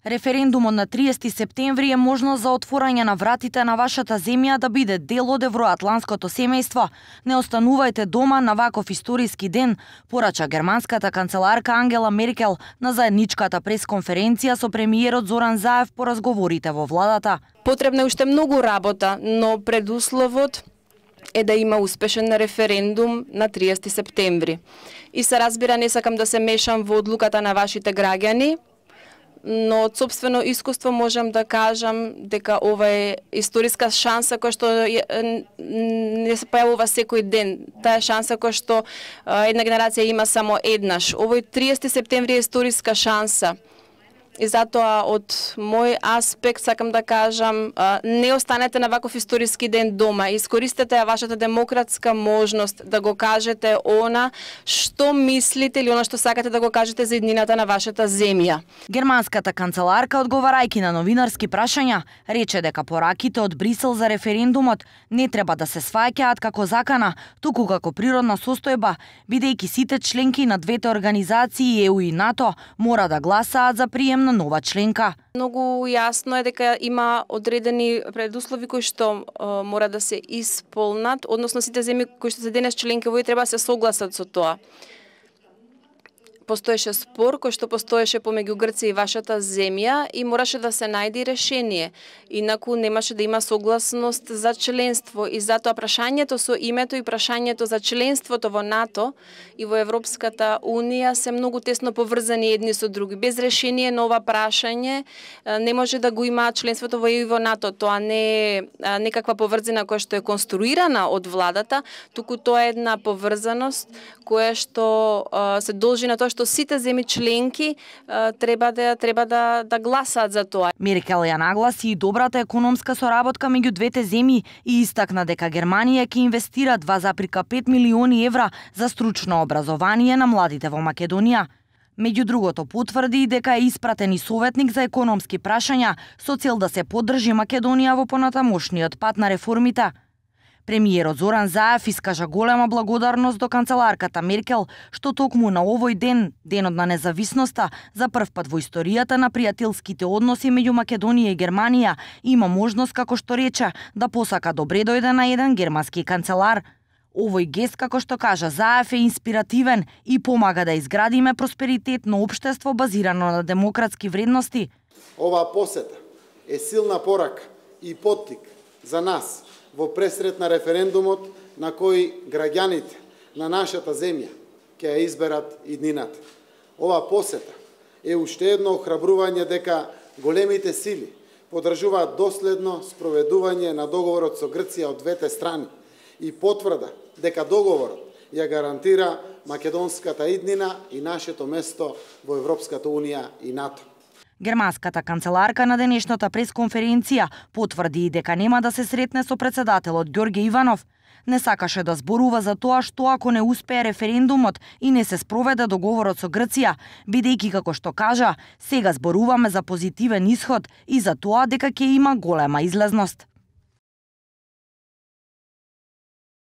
Референдумот на 30 септември е можност за отворање на вратите на вашата земја да биде дел од евроатланското семејство. Не останувајте дома на ваков историски ден, порача германската канцеларка Ангела Меркел на заедничката пресконференција со премиерот Зоран Заев по разговорите во владата. Потребна е уште многу работа, но предусловот е да има успешен референдум на 30 септември. И се разбира, не сакам да се мешам во одлуката на вашите граѓани, но од собствено искуство можам да кажам дека ова е историска шанса која што не се појавува секој ден. Таа шанса која што една генерација има само еднаш. Овој 30 септември е историска шанса. И затоа од мој аспект сакам да кажам, не останете на ваков историски ден дома. Искористете ја вашата демократска можност да го кажете она што мислите или она што сакате да го кажете за иднината на вашата земја. Германската канцеларка, одговарајќи на новинарски прашања, рече дека пораките од Брисел за референдумот не треба да се сваќаат како закана, туку како природна состојба, бидејќи сите членки на двете организации ЕУ и НАТО мора да гласаат за прием на нова членка. Многу јасно е дека има одредени предуслови кои што мора да се исполнат, односно сите земји кои што се денес членки во треба да се согласат со тоа. Постоеше спор кој што постоеше помеѓу Грција и вашата земја и мораше да се најде решение. Инаку немаше да има согласност за членство и затоа прашањето со името и прашањето за членството во НАТО и во Европската Унија се многу тесно поврзани едни со други. Без решение на ова прашање не може да го има членството во ЕУ и во НАТО. Тоа не е некаква поврзина која што е конструирана од владата, туку тоа е една поврзаност која што се должи на тоа што сите земји членки треба да гласаат за тоа. Меркел ја нагласи и добрата економска соработка меѓу двете земји и истакна дека Германија ќе инвестира 2,5 милиони евра за стручно образование на младите во Македонија. Меѓу другото потврди и дека е испратен и советник за економски прашања со цел да се поддржи Македонија во понатамошниот пат на реформите. Премиерот Зоран Заев искажа голема благодарност до канцеларката Меркел, што токму на овој ден, денот на независноста, за прв пат во историјата на пријателските односи меѓу Македонија и Германија, има можност, како што рече, да посака добре дојде на еден германски канцелар. Овој гест, како што кажа Заев, е инспиративен и помага да изградиме просперитетно општество базирано на демократски вредности. Оваа посета е силна порака и поттик за нас во пресрет на референдумот на кој граѓаните на нашата земја ќе ја изберат иднината. Ова посета е уште едно охрабрување дека големите сили поддржуваат доследно спроведување на договорот со Грција од двете страни и потврда дека договорот ја гарантира македонската иднина и нашето место во Европската Унија и НАТО. Германската канцеларка на денешната пресконференција потврди и дека нема да се сретне со председателот Ѓорѓе Иванов. Не сакаше да зборува за тоа што ако не успее референдумот и не се спроведе договорот со Грција, бидејќи како што кажа, сега зборуваме за позитивен исход и за тоа дека ќе има голема излезност.